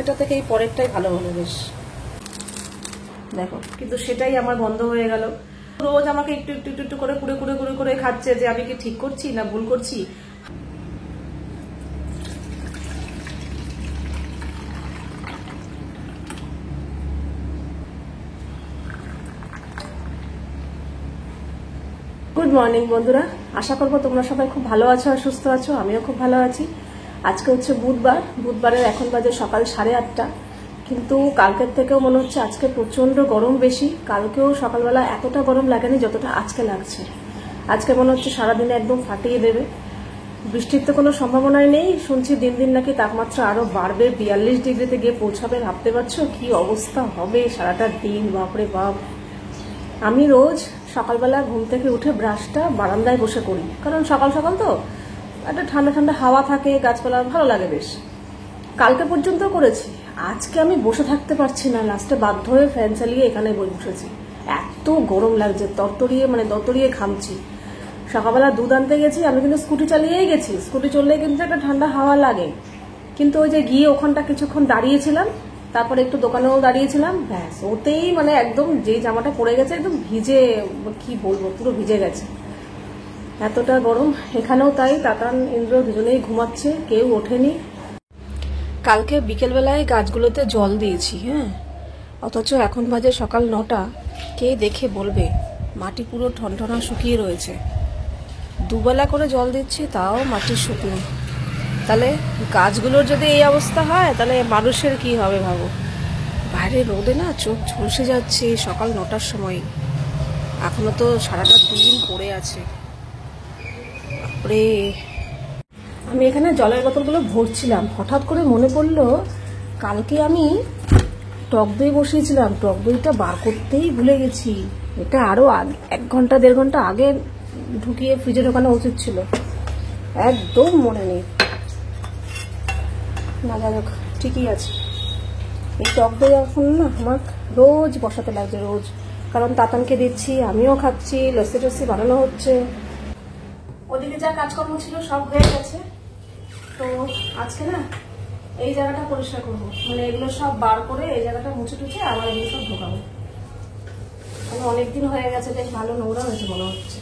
এটা থেকে এই পরেরটাই ভালো হলো বেশ, দেখো। কিন্তু সেটাই আমার বন্ধ হয়ে গেল। রোজ আমাকে একটু একটু একটু একটু করে কুড়ে কুড়ে কুড়ে করে খাচ্ছে, যে আমি কি ঠিক করছি না ভুল করছি। গুড মর্নিং বন্ধুরা, আশা করবো তোমরা সবাই খুব ভালো আছো আর সুস্থ আছো। আমিও খুব ভালো আছি। আজকে হচ্ছে বুধবার, বুধবারের এখন বাজে সকাল 8:30। কিন্তু কালকের থেকেও মনে হচ্ছে আজকে প্রচন্ড গরম বেশি। কালকেও সকালবেলা এতটা গরম লাগেনি যতটা আজকে লাগছে। আজকে মনে হচ্ছে সারাদিনে একদম ফাটিয়ে দেবে। বৃষ্টির তো কোনো সম্ভাবনাই নেই, শুনছি দিন দিন নাকি তাপমাত্রা আরো বাড়বে, 42 ডিগ্রিতে গিয়ে পৌঁছাবে। ভাবতে পারছো কি অবস্থা হবে সারাটা দিন, বাপরে বাপ। আমি রোজ সকালবেলা ঘুম থেকে উঠে ব্রাশটা বারান্দায় বসে করি, কারণ সকাল সকাল তো একটা ঠান্ডা ঠান্ডা হাওয়া থাকে, গাছপালা ভালো লাগে বেশ। কালকে পর্যন্ত করেছি, আজকে আমি বসে থাকতে পারছি না, লাস্টে বাধ্য হয়ে ফ্যান চালিয়ে এখানে বসেছি। এত গরম লাগছে, দরতরিয়ে ঘামছি। সকালবেলা দুধ আনতে গেছি, আমি কিন্তু স্কুটি চালিয়েই গেছি। স্কুটি চললে কিন্তু একটা ঠান্ডা হাওয়া লাগে, কিন্তু ওই যে গিয়ে ওখানটা কিছুক্ষণ দাঁড়িয়েছিলাম, তারপরে একটু দোকানেও দাঁড়িয়েছিলাম, ব্যাস ওতেই একদম যে জামাটা পড়ে গেছে একদম ভিজে, কি বলবো, পুরো ভিজে গেছে। এতটা গরম। এখানেও তাই, তাতান ইন্দ্র দুজনেই ঘুমাচ্ছে, কেউ ওঠেনি। কালকে বিকেলবেলায় গাছগুলোতে জল দিয়েছি, হ্যাঁ, অথচ এখন বাজে সকাল 9টা। কে দেখে বলবে মাটি পুরো ঠনঠনা শুকিয়ে রয়েছে। দুবেলা করে জল দিচ্ছি, তাও মাটি শুকনো। তাহলে গাছগুলোর যদি এই অবস্থা হয়, তাহলে মানুষের কি হবে ভাবো। বাইরে রোদে না চোখ ঝলসে যাচ্ছে সকাল 9টার সময়। এখনো তো সারাটা দিন পড়ে আছে। আমি এখানে জলের বোতলগুলো ভরছিলাম, হঠাৎ করে মনে পড়লো কালকে আমি টক দই বসিয়েছিলাম, টক দইটা বার করতেই ভুলে গেছি। এটা আরো 1 ঘন্টা 1.5 ঘন্টা আগে ঢুকিয়ে ফ্রিজে ঢোকানো উচিত ছিল, একদম মনে নেই। না যাক, ঠিকই আছে। এই টক দই এখন না আমার রোজ বসাতে লাগছে, রোজ। কারণ তাতানকে দিচ্ছি, আমিও খাচ্ছি, লস্যি টস্যি বানানো হচ্ছে। ওদিকে যা কাজকর্ম ছিল সব হয়ে গেছে। তো আজকে না এই জায়গাটা পরিষ্কার করবো, এগুলো সব বার করে এই জায়গাটা মুছে টুছে আবার এগুলো সব ঢোকাবো। অনেকদিন হয়ে গেছে, বেশ ভালো নোংরা হয়েছে মনে হচ্ছে।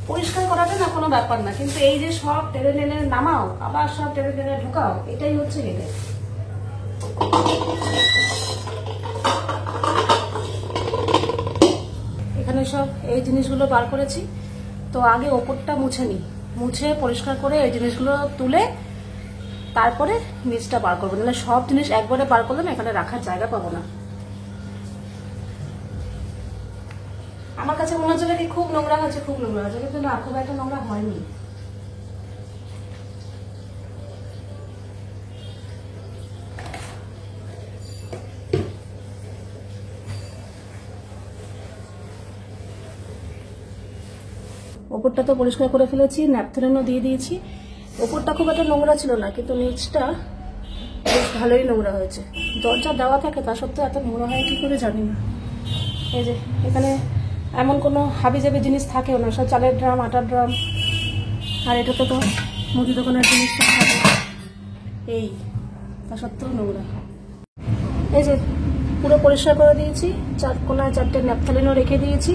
পরিষ্কার করাটা না কোনো ব্যাপার না, কিন্তু এই যে সব টেনে টেনে নামাও, আবার সব টেনে টেনে ঢোকাও, এটাই হচ্ছে হেডে। এখানে সব এই জিনিসগুলো বার করেছি, তো আগে ওপরটা মুছে নিই, মুছে পরিষ্কার করে এই জিনিসগুলো তুলে তারপরে নিচটা বার করবো। নাহলে সব জিনিস একবারে বার করলে না এখানে রাখার জায়গা পাবো না। আমার কাছে মনে হচ্ছে কি খুব নোংরা হয়েছে, খুব নোংরা হয়েছে, কিন্তু না, খুব একটা নোংরা হয়নি। ওপরটা তো পরিষ্কার করে ফেলেছি, ন্যাপথলিনও দিয়ে দিয়েছি। ওপরটা খুব একটা নোংরা ছিল না, কিন্তু নিচটা বেশ ভালোই নোংরা হয়েছে। দরজা দেওয়া থাকে, তা সত্ত্বেও এত নোংরা হয় কি করে জানি না। এই যে এখানে এমন কোনো হাবিজাবি জিনিস থাকেও না, সব চালের ড্রাম, আটার ড্রাম, আর এটাতে তো মুদি দোকানের জিনিস সব থাকে। এই তা সত্ত্বেও নোংরা। এই যে পুরো পরিষ্কার করে দিয়েছি, 4 কোনায় 4টে ন্যাপথলিনও রেখে দিয়েছি।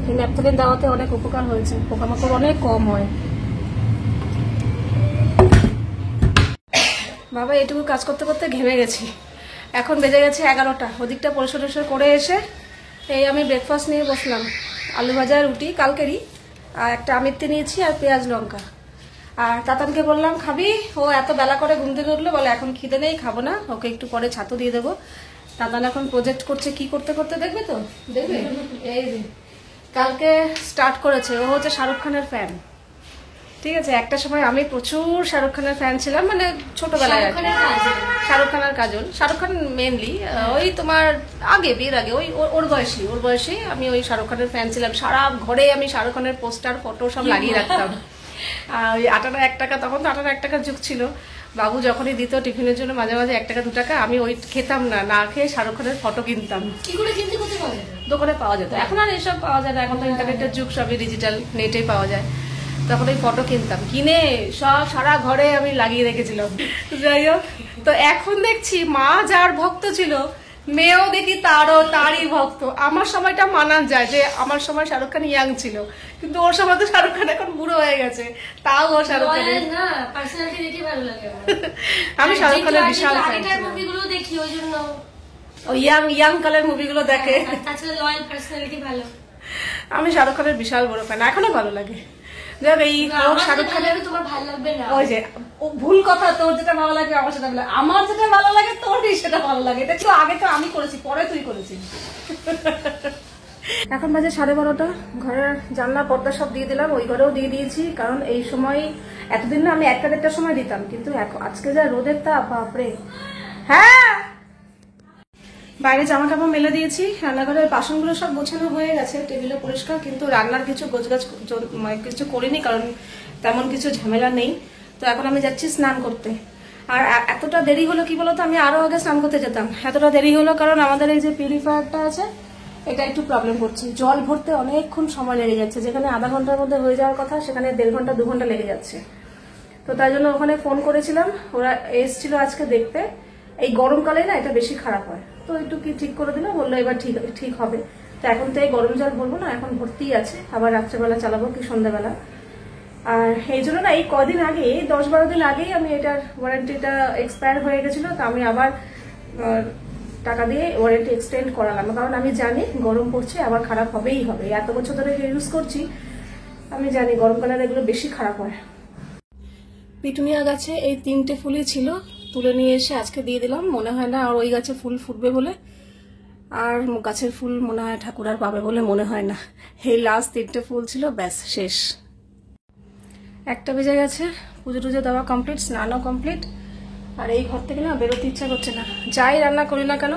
এই ন্যাপথলিন দেওয়াতে অনেক উপকার হয়েছে, পোকামাকড় অনেক কম হয়। বাবা এটুকু কাজ করতে করতে ঘেমে গেছি। এখন বেজে গেছে 11টা। ওদিকটা পরিষ্কার করে এসে এই আমি ব্রেকফাস্ট নিয়ে বসলাম। আলু ভাজা, রুটি কালকেরই, আর একটা আমিত্তি নিয়েছি, আর পেঁয়াজ লঙ্কা। আর তাতানকে বললাম খাবি, ও এত বেলা করে ঘুম থেকে উঠলো, বলে এখন খিদে নেই, খাবো না, ওকে একটু পরে ছাতু দিয়ে দেবো। তাতান এখন প্রজেক্ট করছে, কি করতে করতে দেখবে তো, দেখবে। এই যে কালকে স্টার্ট করেছে, ও হচ্ছে শাহরুখ খানের ফ্যান। ঠিক আছে, একটা সময় আমি প্রচুর শাহরুখ খানের ফ্যান ছিলাম, ছোটবেলায়। শাহরুখ খান আর কাজল, শাহরুখ খান মেনলি, ওই তোমার আগে, বিয়ের আগে, ওই ওর বয়সী আমি ওই শাহরুখ খানের ফ্যান ছিলাম। সারা ঘরে আমি শাহরুখ খানের পোস্টার, ফটো সব লাগিয়ে রাখতাম। ওই 8 আনা 1 টাকা, তখন তো 8 আনা 1 টাকার যুগ ছিল। বাবু যখনই দিত টিফিনের জন্য মাঝে মাঝে 1 টাকা 2 টাকা, আমি ওই খেতাম না, না খেয়ে শাহরুখ খানের ফটো কিনতাম। কি করে কিনতে কোথায় পাওয়া যেত? দোকানে পাওয়া যেত। এখন আর এসব পাওয়া যায় না, এখন তো ইন্টারনেটের যুগ, সবই ডিজিটাল, নেটেই পাওয়া যায়। তখন ওই ফটো কিনতাম, কিনে সব সারা ঘরে আমি লাগিয়ে রেখেছিলাম। যাই হোক, তো এখন দেখছি মা যার ভক্ত ছিল মেয়েও দেখি তারই ভক্ত। আমার সময়টা মানা যায় যে আমার সময় শাহরুখ খান ইয়াং ছিল, কিন্তু ওর সময় তো শাহরুখ খান এখন বুড়ো হয়ে গেছে, তাও ও শাহরুখ খানের না পার্সোনালিটি দেখে ভালো লাগে। আমি শাহরুখ খানের বিশাল আগেকার মুভিগুলো দেখি ওই জন্য, ও ইয়াং কালের মুভিগুলো দেখে। তাছাড়া লয়াল পার্সোনালিটি ভালো। আমি শাহরুখ খানের বিশাল বড় ফ্যান, এখনো ভালো লাগে। এই শাহরুখ খানের তোমার ভালো লাগবে না, ওই যে ভুল কথা, তোর যেটা ভালো লাগে আমার সেটা ভালো, আমার যেটা ভালো লাগে তোরই সেটা ভালো লাগে। এটা ছিল আগে তো আমি করেছি, পরে তুই করেছিস। এখন বাজে 12:30। ঘরের জানলা পর্দা সব দিয়ে দিলাম, ওই ঘরেও দিয়ে দিয়েছি, কারণ এই সময় এতদিন না আমি 1-1.5টার সময় দিতাম, কিন্তু আজকে যা রোদের তাপ, বাপরে। হ্যাঁ, বাইরে জামা কাপড় মেলে দিয়েছি, রান্নাঘরের বাসনগুলো সব গোছানো হয়ে গেছে, টেবিলে পরিষ্কার, কিন্তু রান্নার কিছু গোছগাছ কিছু করিনি, কারণ তেমন কিছু ঝামেলা নেই। তো এখন আমি যাচ্ছি স্নান করতে। আর এতটা দেরি হলো কি বলতো, আমি আরো আগে স্নান করতে যেতাম। এতটা দেরি হলো কারণ আমাদের এই যে পিউরিফায়ারটা আছে এটা একটু প্রবলেম করছে, জল ভরতে অনেকক্ষণ সময় লেগে যাচ্ছে, যেখানে আধা ঘন্টার মধ্যে হয়ে যাওয়ার কথা সেখানে 1.5 ঘন্টা 2 ঘন্টা লেগে যাচ্ছে। তো তাই জন্য ওখানে ফোন করেছিলাম, ওরা এসেছিল আজকে দেখতে। এই গরমকালে না এটা বেশি খারাপ হয়, তো একটু কি ঠিক করে দিল, বললো এবার ঠিক হবে। তো এখন তো এই গরম জল ভরবো না, এখন ভর্তিই আছে, আবার রাত্রেবেলা চালাবো কি সন্ধ্যাবেলা। আর এই জন্য না এই কদিন আগে 10-12 দিন আগেই আমি এটার ওয়ারেন্টিটা এক্সপায়ার হয়ে গেছিল, তো আমি আবার টাকা দিয়ে ওয়ারেন্টি এক্সটেন্ড করালাম, কারণ আমি জানি গরম পড়ছে, আবার খারাপ হবেই হবে। এত বছর ধরে ইউজ করছি, আমি জানি গরমকালে এগুলো বেশি খারাপ হয়। পিটুনিয়া গাছে এই 3টে ফুলই ছিল, তুলে নিয়ে এসে আজকে দিয়ে দিলাম। মনে হয় না আর ওই গাছে ফুল ফুটবে বলে, আর গাছের ফুল মনে হয় ঠাকুর আর পাবে বলে মনে হয় না। এই লাস্ট 3টে ফুল ছিল, ব্যাস শেষ। 1টা বেজে গেছে, পুজো টুজো দেওয়া কমপ্লিট, স্নানও কমপ্লিট। আর এই ঘর থেকে না বেরোতে ইচ্ছা করছে না, যাই রান্না করি না কেন।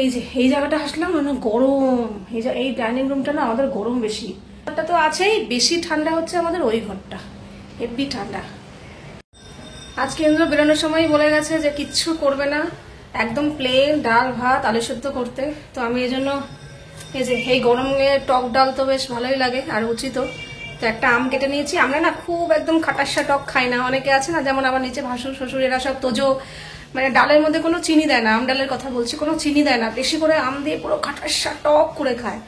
এই যে এই জায়গাটা হাসলাম মানে গরম, এই ডাইনিং রুমটা না আমাদের গরম বেশি। ঘরটা তো আছেই, বেশি ঠান্ডা হচ্ছে আমাদের ওই ঘরটা, হেভি ঠান্ডা। আজকে ইন্দ্র বেরোনোর সময় বলে গেছে যে কিচ্ছু করবে না, একদম প্লেন ডাল ভাত আলু সেদ্ধ করতে। তো আমি এই জন্য এই যে এই গরমে টক ডাল তো বেশ ভালোই লাগে আর উচিত। তো একটা আম কেটে নিয়েছি। আমরা না খুব একদম খাটাসা টক খাই না, অনেকে আছে না, যেমন আমার নিচে ভাসুর শ্বশুর এরা সব তোজো, মানে ডালের মধ্যে কোনো চিনি দেয় না, আম ডালের কথা বলছি, কোনো চিনি দেয় না, বেশি করে আম দিয়ে পুরো খাটাসা টক করে খায়।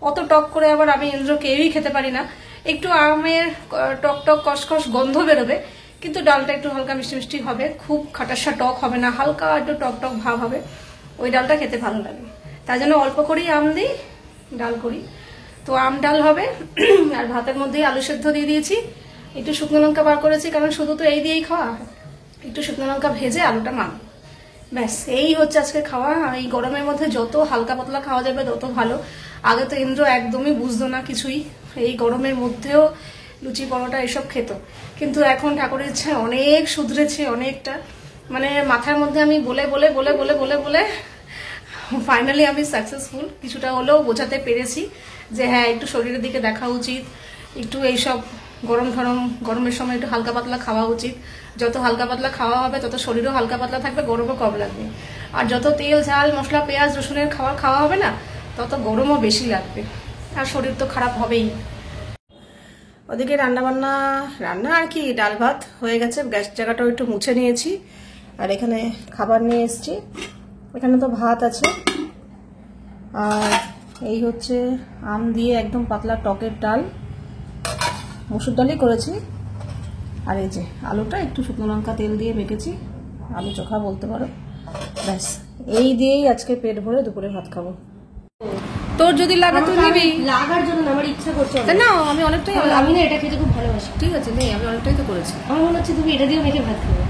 অত টক করে আবার আমি ইন্দ্র কেউই খেতে পারি না। একটু আমের টক টক কসকস গন্ধ বেরোবে, কিন্তু ডালটা একটু হালকা মিষ্টি মিষ্টি হবে, খুব খাটাসা টক হবে না, হালকা একটু টক টক ভাব হবে, ওই ডালটা খেতে ভালো লাগে। তাই জন্য অল্প করেই আম দিই, ডাল করি। তো আম ডাল হবে। আর ভাতের মধ্যেই আলু সেদ্ধ দিয়ে দিয়েছি, একটু শুকনো লঙ্কা বার করেছি, কারণ শুধু তো এই দিয়েই খাওয়া, একটু শুকনো লঙ্কা ভেজে আলুটা মাখবো, ব্যাস এই হচ্ছে আজকে খাওয়া। এই গরমের মধ্যে যত হালকা পাতলা খাওয়া যাবে তত ভালো। আগে তো ইন্দ্র একদমই বুঝতো না কিছুই, এই গরমের মধ্যেও লুচি পরোটা এসব খেত, কিন্তু এখন ঠাকুরের ইচ্ছায় অনেক শুধরেছে, অনেকটা। মানে মাথার মধ্যে আমি বলে বলে বলে বলে বলে বলে ফাইনালি আমি সাকসেসফুল, কিছুটা হলেও বোঝাতে পেরেছি যে হ্যাঁ একটু শরীরের দিকে দেখা উচিত, একটু এইসব গরমের সময় একটু হালকা পাতলা খাওয়া উচিত। যত হালকা পাতলা খাওয়া হবে তত শরীরও হালকা পাতলা থাকবে, গরমও কম লাগবে। আর যত তেল ঝাল মশলা পেঁয়াজ রসুনের খাওয়া হবে না, তত গরমও বেশি লাগবে, আর শরীর তো খারাপ হবেই। ওদিকে রান্না আর কি, ডাল ভাত হয়ে গেছে, গ্যাস জায়গাটাও একটু মুছে নিয়েছি। আর এখানে খাবার নিয়ে এসেছি, এখানে তো ভাত আছে, আর এই হচ্ছে আম দিয়ে একদম পাতলা টকের ডাল, মসুর ডালই করেছি। আর এই যে আলুটা একটু শুকনো লঙ্কা তেল দিয়ে মেখেছি, আলু চোখা বলতে পারো, ব্যাস এই দিয়েই আজকে পেট ভরে দুপুরে ভাত খাবো। তোর যদি লাগে তুই নিবি, লাগার জন্য আমার ইচ্ছা করছে না, আমি অনেকটাই, আমি না এটা খেতে খুব ভালোবাসি। ঠিক আছে নেই, আমি অনেকটাই তো করেছি। আমার মনে হচ্ছে তুমি এটা দিয়ে মেখে ভাত খাবে,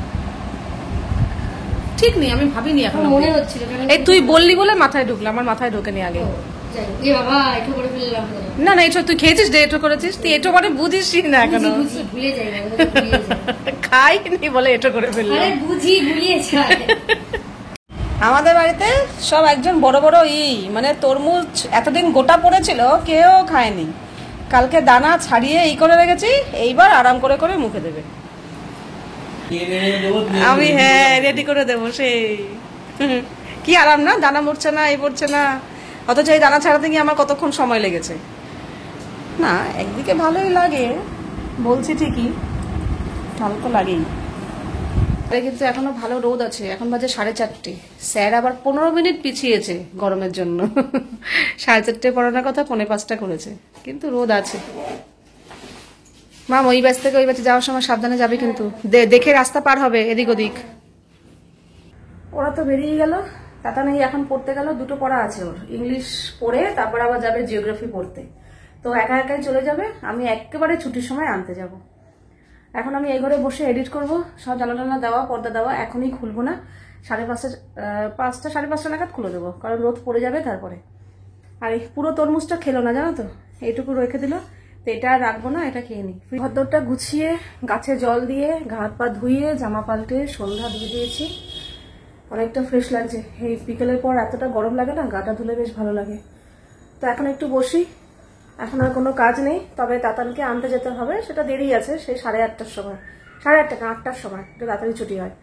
ঠিক নেই, আমি ভাবিনি এখন, মনে হচ্ছিল। এই তুই বললি বলে মাথায় ঢুকলো, আমার মাথায় ঢোকেনি আগে। বাবা এটো করে ফেললাম না এটা তুই খেয়েছিস, এটো করেছিস তুই, এটো মানে বুঝিস না এখনো, ভুলে যাই খাইনি বলে এটো করে ফেললি, বুঝি ভুলিয়ে যায়। আমাদের বাড়িতে সব একজন বড় বড় মানে তরমুজ এতদিন গোটা পড়েছিল, কেউ খায়নি। কালকে দানা ছাড়িয়ে করে রেখেছি, এইবার আরাম করে করে মুখে দেবে। আমি হ্যাঁ রেডি করে দেবো, সেই কি আরাম না, দানা মরছে না, এই পড়ছে না, অথচ এই দানা ছাড়াতে গিয়ে আমার কতক্ষণ সময় লেগেছে। না একদিকে ভালোই লাগে বলছি ঠিকই, ভালো তো লাগেই। কিন্তু এখনো ভালো রোদ আছে, এখন বাজে 4:30। স্যার আবার 15 মিনিট পিছিয়েছে গরমের জন্য। 4:30 পড়ানোর কথা 4:45 করেছে, কিন্তু রোদ আছে। মাম ওই ব্যাচ থেকে ওই ব্যাচে যাওয়ার সময় সাবধানে যাবে কিন্তু, দেখে রাস্তা পার হবে এদিক ওদিক। ওরা তো বেরিয়ে গেল, তাতা নেই এখন পড়তে গেল। দুটো পড়া আছে ওর, ইংলিশ পড়ে তারপর আবার যাবে জিওগ্রাফি পড়তে। তো একা একাই চলে যাবে, আমি একেবারে ছুটির সময় আনতে যাব। এখন আমি এই ঘরে বসে এডিট করব, সব জানালা দেওয়া, পর্দা দেওয়া। এখনই খুলবো না, 5:30 5:30 নাগাদ খুলে দেবো, কারণ রোদ পড়ে যাবে তারপরে। আর এই পুরো তরমুজটা খেলো না জানো তো, এইটুকু রেখে দিল। তো এটা আর রাখবো না, এটা খেয়ে নিই। ঘরদোরটা গুছিয়ে গাছে জল দিয়ে হাত পা ধুয়ে জামা পাল্টে সন্ধ্যা দিয়ে দিয়েছি। অনেকটা ফ্রেশ লাগছে। এই বিকেলের পর এতটা গরম লাগে না, গাটা ধুলে বেশ ভালো লাগে। তো এখন একটু বসি, এখন আর কোনো কাজ নেই। তবে তাতানকে আনতে যেতে হবে, সেটা দেরি আছে, সেই 8:30টার সময়। 8:30 না 8টার সময়, একটু তাড়াতাড়ি ছুটি হয়।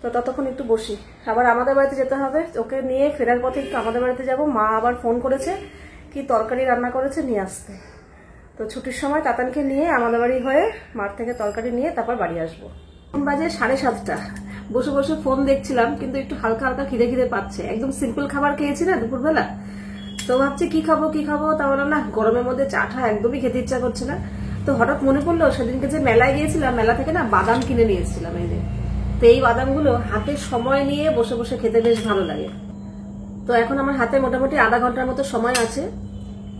তো ততক্ষণ একটু বসি। আবার আমাদের বাড়িতে যেতে হবে, ওকে নিয়ে ফেরার পথে একটু আমাদের বাড়িতে যাব। মা আবার ফোন করেছে কি তরকারি রান্না করেছে নিয়ে আসতে। তো ছুটির সময় তাতানকে নিয়ে আমাদের বাড়ি হয়ে মাঠ থেকে তরকারি নিয়ে তারপর বাড়ি আসবো। এখন বাজে 7:30। বসে বসে ফোন দেখছিলাম, কিন্তু একটু হালকা হালকা খিদে পাচ্ছে। একদম সিম্পল খাবার খেয়েছি না দুপুরবেলা, তো ভাবছি কি খাবো। তা বললাম না, গরমের মধ্যে চাটা একদমই খেতে ইচ্ছা করছে না। তো হঠাৎ মনে পড়লো সেদিনকে যে মেলায় গিয়েছিলাম, মেলা থেকে না বাদাম কিনে নিয়ে এসেছিলাম। এই যে, তো এই বাদামগুলো হাতে সময় নিয়ে বসে বসে খেতে বেশ ভালো লাগে। তো এখন আমার হাতে মোটামুটি আধা ঘন্টার মতো সময় আছে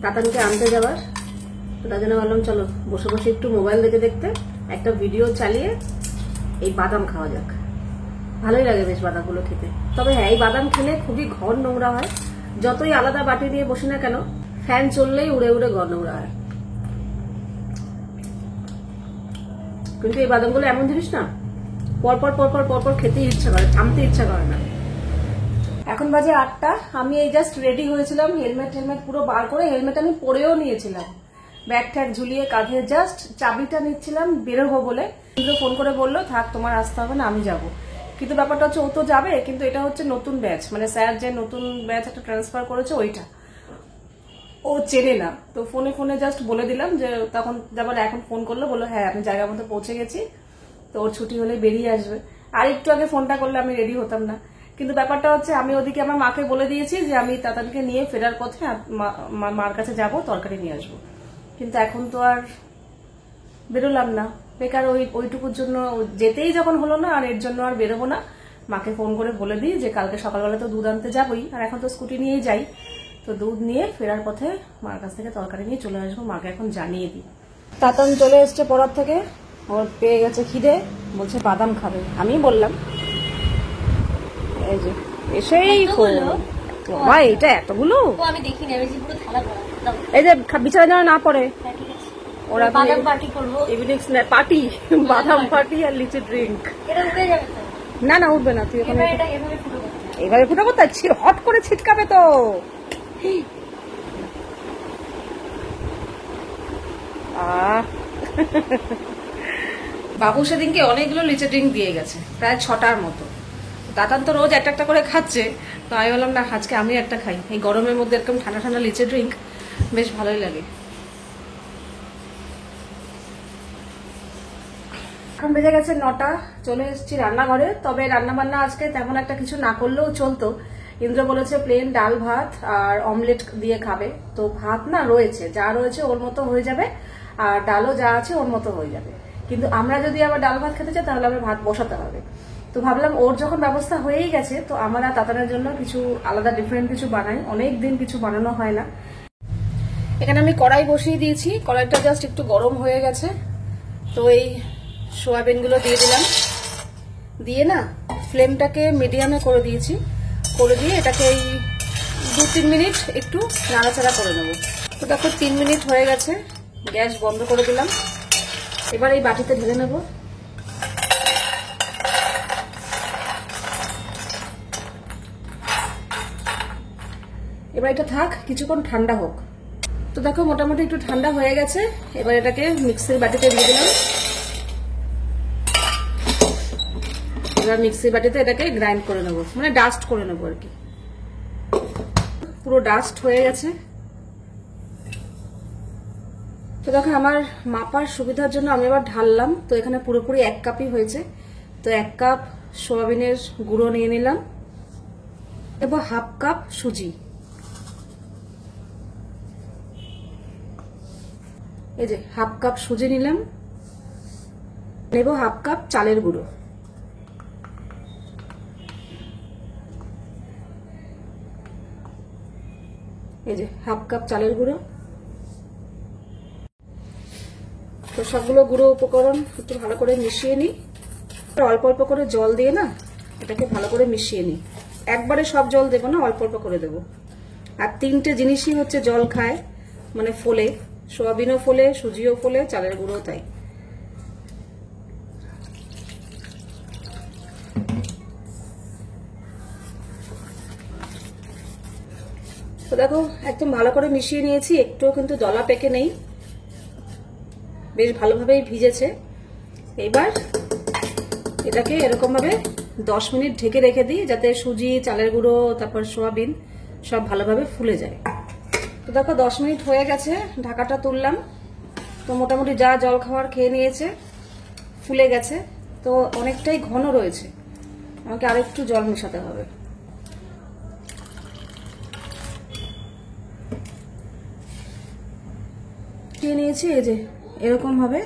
তাতানকে আনতে যাওয়ার। তো তার জন্য ভাবলাম চলো বসে বসে একটু মোবাইল দেখতে একটা ভিডিও চালিয়ে এই বাদাম খাওয়া যাক। ভালোই লাগে বেশ বাদামগুলো খেতে। তবে হ্যাঁ, এই বাদাম খেলে খুবই ঘর নোংরা হয়। যতই আলাদা বাটি দিয়ে বসি না কেন, ফ্যান চললেই উড়ে উড়ে ঘর নোংরা হয়। কিন্তু এই বাদামগুলো এমন জিনিস না, পরপর খেতেই ইচ্ছা করে, থামতে ইচ্ছা করে না। এখন বাজে 8টা। আমি এই জাস্ট রেডি হয়েছিলাম, হেলমেট পুরো বার করে, হেলমেট আমি পরেও নিয়েছিলাম, ব্যাগ ট্যাগ ঝুলিয়ে কাঁধে, জাস্ট চাবিটা নিচ্ছিলাম বেরোবো বলে। কিন্তু ফোন করে বললো থাক তোমার আসতে হবে না, আমি যাবো। কিন্তু ব্যাপারটা হচ্ছে ও তো যাবে, কিন্তু এটা হচ্ছে নতুন ব্যাচ, মানে স্যার যে নতুন ব্যাচ একটা ট্রান্সফার করেছে ওইটা ও চেনে না। তো ফোনে জাস্ট বলে দিলাম যে, তখন যাবার এখন ফোন করলো, বললো হ্যাঁ আমি জায়গা মতো পৌঁছে গেছি, তো ওর ছুটি হলে বেরিয়ে আসবে। আর একটু আগে ফোনটা করলে আমি রেডি হতাম না। কিন্তু ব্যাপারটা হচ্ছে আমি ওদিকে আমার মাকে বলে দিয়েছি যে আমি তাতানকে নিয়ে ফেরার পথে মার কাছে যাব, তরকারি নিয়ে আসবো। কিন্তু এখন তো আর বেরোলাম না, বেকার ওইটুকুর জন্য যেতেই যখন হলো না, আর এর জন্য আর বেরোবো না। মাকে ফোন করে বলে দিই যে কালকে সকালবেলা তো দুধ আনতে যাবোই, আর এখন তো স্কুটি নিয়েই যাই। তো দুধ নিয়ে ফেরার পথে মার কাছ থেকে তরকারি নিয়ে চলে আসবো, মাকে এখন জানিয়ে দিই। তাতান চলে এসছে পড়ার থেকে, ওর পেয়ে গেছে খিদে, বলছে বাদাম খাবে। আমি বললাম এই যে এসেই ভাই এটা এতগুলো আমি দেখিনি, আমি পুরো থালা ভরা। এই যে বিছানা যেন না পড়ে। ওরা বাদাম পার্টি করবো, ইভিনিং পার্টি, বাদাম পার্টি আর লিচি ড্রিঙ্ক। এটা উঠে যাবে তো? না উঠবে না, তুই ওখানে এভাবে ফুটো করতে হট করে ছিটকাবে তো। বাবু সেদিনকে অনেকগুলো লিচি ড্রিঙ্ক দিয়ে গেছে, প্রায় 6টার মতো। তাতান তো রোজ একটা করে খাচ্ছে, তো আমি বললাম না আজকে আমি একটা খাই। এই গরমের মধ্যে এরকম ঠান্ডা লিচি ড্রিঙ্ক বেশ ভালোই লাগে। এখন বেজে গেছে 9টা, চলে এসেছি রান্নাঘরে। তবে রান্না বান্না আজকে তেমন একটা কিছু না করলেও চলতো। ইন্দ্র বলেছে প্লেন ডাল ভাত আর অমলেট দিয়ে খাবে। তো ভাত না রয়েছে, যা রয়েছে ওর মতো হয়ে যাবে, আর ডালও যা আছে ওর মতো হয়ে যাবে। কিন্তু আমরা যদি আবার ডাল ভাত খেতে চাই তাহলে আবার ভাত বসাতে হবে। তো ভাবলাম ওর যখন ব্যবস্থা হয়েই গেছে, তো আমরা তাতানের জন্য কিছু আলাদা ডিফারেন্ট কিছু বানাই। অনেক দিন কিছু বানানো হয় না। এখানে আমি কড়াই বসিয়ে দিয়েছি, কড়াইটা জাস্ট একটু গরম হয়ে গেছে। তো এই সোয়াবিনগুলো দিয়ে দিলাম, দিয়ে না ফ্লেমটাকে মিডিয়ামে করে দিয়েছি, করে দিয়ে এটাকে এই 2-3 মিনিট একটু নাড়াচাড়া করে নেব। তো দেখো 3 মিনিট হয়ে গেছে, গ্যাস বন্ধ করে দিলাম। এবার এই বাটিতে ঢেলে নেব। এবার এটা থাক, কিছুক্ষণ ঠান্ডা হোক। তো দেখো মোটামুটি একটু ঠান্ডা হয়ে গেছে। এবার এটাকে মিক্সির বাটিতে দিয়ে দিলাম। এবার মিক্সির বাটিতে এটাকে গ্রাইন্ড করে নেবো, মানে ডাস্ট করে নেবো আর কি। পুরো ডাস্ট হয়ে গেছে। তো দেখো আমার মাপার সুবিধার জন্য আমি এবার ঢাললাম। তো এখানে পুরোপুরি 1 কাপই হয়েছে। তো 1 কাপ সোয়াবিনের গুঁড়ো নিয়ে নিলাম, এবার 1/2 কাপ সুজি, এই যে 1/2 কাপ সুজি নিলাম, নেব 1/2 কাপ চালের গুঁড়ো, এই যে 1/2 কাপ চালের গুঁড়ো। তো সবগুলো গুঁড়ো উপকরণ একটু ভালো করে মিশিয়ে নিই। অল্প অল্প করে জল দিয়ে না এটাকে ভালো করে মিশিয়ে নিই। একবারে সব জল দেবো না, অল্প অল্প করে দেবো। আর 3টে জিনিসই হচ্ছে জল খায়, মানে ফোলে, সোয়াবিনও ফোলে, সুজিও ফোলে, চালের গুঁড়োও তাই। তো দেখো একদম ভালো করে মিশিয়ে নিয়েছি, একটুও কিন্তু দলা পেকে নেই, বেশ ভালোভাবেই ভিজেছে। এবার এটাকে এরকম ভাবে 10 মিনিট ঢেকে রেখে দিই, যাতে সুজি, চালের গুঁড়ো, তারপর সোয়াবিন সব ভালোভাবে ফুলে যায়। তো দেখো 10 মিনিট হয়ে গেছে, ঢাকাটা তুললাম। তো মোটামুটি যা জল খাওয়ার খেয়ে নিয়েছে, ফুলে গেছে। তো অনেকটাই ঘন রয়েছে, আমাকে আরেকটু জল মেশাতে হবে। খেয়ে নিয়েছি, এই যে এরকম ভাবে।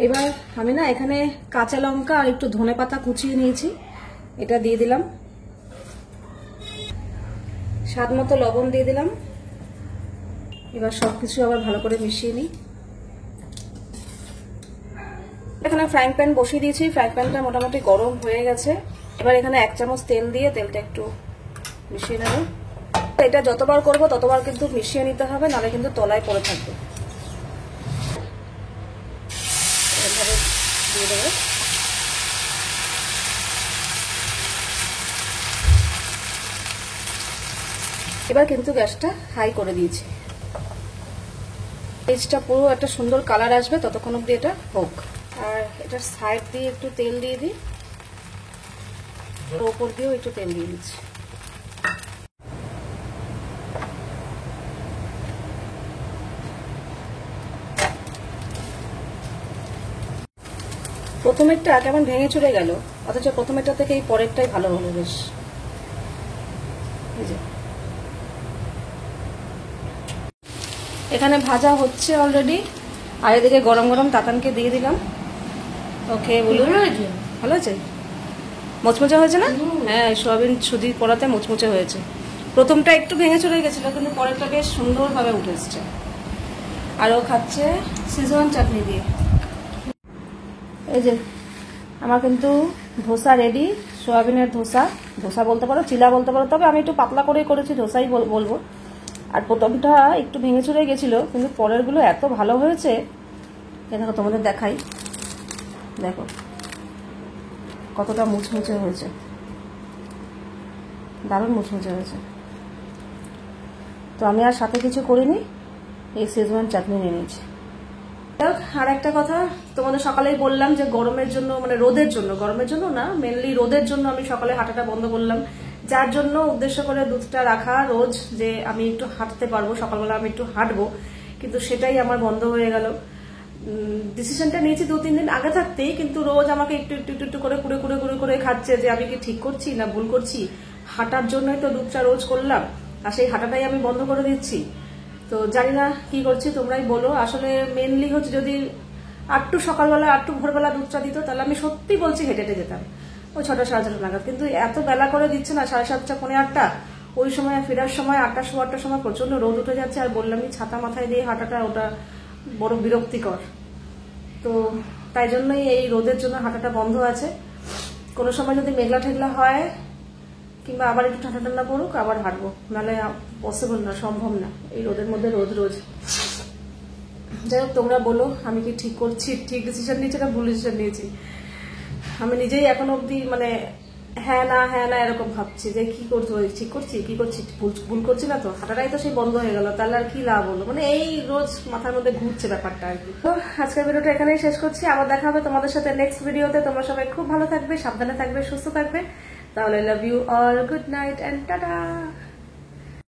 এবার আমি না এখানে কাঁচা লঙ্কা আর একটু ধনেপাতা কুচিয়ে নিয়েছি, এটা দিয়ে দিলাম। স্বাদ মতো লবণ দিয়ে দিলাম। এবার সবকিছু আবার ভালো করে মিশিয়ে নিই। এখানে ফ্রাইং প্যান বসিয়ে দিয়েছি, ফ্রাইং প্যানটা মোটামুটি গরম হয়ে গেছে। এবার এখানে 1 চামচ তেল দিয়ে তেলটা একটু মিশিয়ে নেব। এটা যতবার করব ততবার কিন্তু মিশিয়ে নিতে হবে, নাহলে কিন্তু তলায় পড়ে থাকবে। এভাবে দিয়ে দেবো। এবার কিন্তু গ্যাসটা হাই করে দিয়েছি। পেঁয়াজটা পুরো একটা সুন্দর কালার আসবে, ততক্ষণ অব্দি এটা হোক। আর এটার সাইড দিয়ে একটু তেল দিয়ে দিই, ওপর দিয়েও একটু তেল দিয়ে দিচ্ছি। প্রথমেরটা কেমন ভেঙে চুরে গেল, অথচ প্রথমেরটা থেকে এই পরেরটাই ভালো হলো বেশ। এই যে এখানে ভাজা হচ্ছে অলরেডি, আর এদিকে গরম গরম তাতানকে দিয়ে দিলাম। ওকে বলুন, ভালো হয়েছে? মুচমুচে হয়েছে না? হ্যাঁ, সোয়াবিন সুজি পড়াতে মুচমুচে হয়েছে। প্রথমটা একটু ভেঙে চলে গেছিল, কিন্তু পরেরটা বেশ সুন্দরভাবে উঠে এসছে। আর ও খাচ্ছে সিজওয়ান চাটনি দিয়ে। এই যে আমার কিন্তু ধোসা রেডি, সোয়াবিনের ধোসা। ধোসা বলতে পারো, চিলা বলতে পারো, তবে আমি একটু পাতলা করে করেছি, ধোসাই বলবো। আর প্রথমটা একটু ভেঙে চুরে গেছিল, কিন্তু পরেরগুলো এত ভালো হয়েছে। দেখো তোমাদের দেখাই, দেখো কতটা মুচমুচে হয়েছে, দারুণ মুচমুচে হয়েছে। তো আমি আর সাথে কিছু করিনি, এই শেজওয়ান চাটনি নিয়ে নিয়েছি। আর একটা কথা তোমাদের সকালেই বললাম যে গরমের জন্য, মানে রোদের জন্য, গরমের জন্য না, মেনলি রোদের জন্য আমি সকালে হাঁটাটা বন্ধ করলাম। যার জন্য উদ্দেশ্য করে দুধটা রাখা রোজ, যে আমি একটু হাঁটতে পারবো, সকালবেলা আমি একটু হাঁটবো, কিন্তু সেটাই আমার বন্ধ হয়ে গেল। ডিসিশনটা নিয়েছি 2-3 দিন আগে থাকতেই, কিন্তু রোজ আমাকে একটু একটু একটু একটু করে কুড়ে কুড়ে কুড়ে করে খাচ্ছে, যে আমি কি ঠিক করছি না ভুল করছি। হাঁটার জন্যই তো দুধটা রোজ করলাম, আর সেই হাঁটাটাই আমি বন্ধ করে দিচ্ছি। তো জানি না কি করছি, তোমরাই বলো। আসলে মেনলি হচ্ছে যদি আটটু সকালবেলা, আটটু ভোরবেলা দুধটা দিত, তাহলে আমি সত্যি বলছি হেঁটে হেঁটে যেতাম ওই 6টা 6:30 নাগাদ। কিন্তু এত বেলা করে দিচ্ছে না, 7:30 পৌনে 8টা, ওই সময় ফেরার সময় 8টা 8টার সময় প্রচন্ড রোদ উঠে যাচ্ছে। আর বললামই ছাতা মাথায় দিয়ে হাঁটাটা, ওটা বড় বিরক্তিকর। তো তাই জন্যই এই রোদের জন্য হাঁটাটা বন্ধ আছে। কোনো সময় যদি মেঘলা ঠেগলা হয়, কিংবা আবার একটু ঠান্ডা ঠান্ডা পড়ুক, আবার হাঁটবো, নাহলে পসিবল না, সম্ভব না এই রোদের মধ্যে রোজ রোজ। যাই হোক, তোমরা বলো আমি কি ঠিক করছি, ঠিক ডিসিশন নিয়েছি না ভুল ডিসিশন নিয়েছি। আমি নিজেই এখন অব্দি মানে হ্যাঁ না এরকম ভাবছি, যে কি করতে ঠিক করছি, কি করছি, ভুল করছি না তো। হাঁটাটাই তো সেই বন্ধ হয়ে গেল, তাহলে আর কি লাভ হলো, মানে এই রোজ মাথার মধ্যে ঘুরছে ব্যাপারটা আর কি। তো আজকের ভিডিওটা এখানেই শেষ করছি, আবার দেখা হবে তোমাদের সাথে নেক্সট ভিডিওতে। তোমরা সবাই খুব ভালো থাকবে, সাবধানে থাকবে, সুস্থ থাকবে। তাহলে love you all, good night and tata.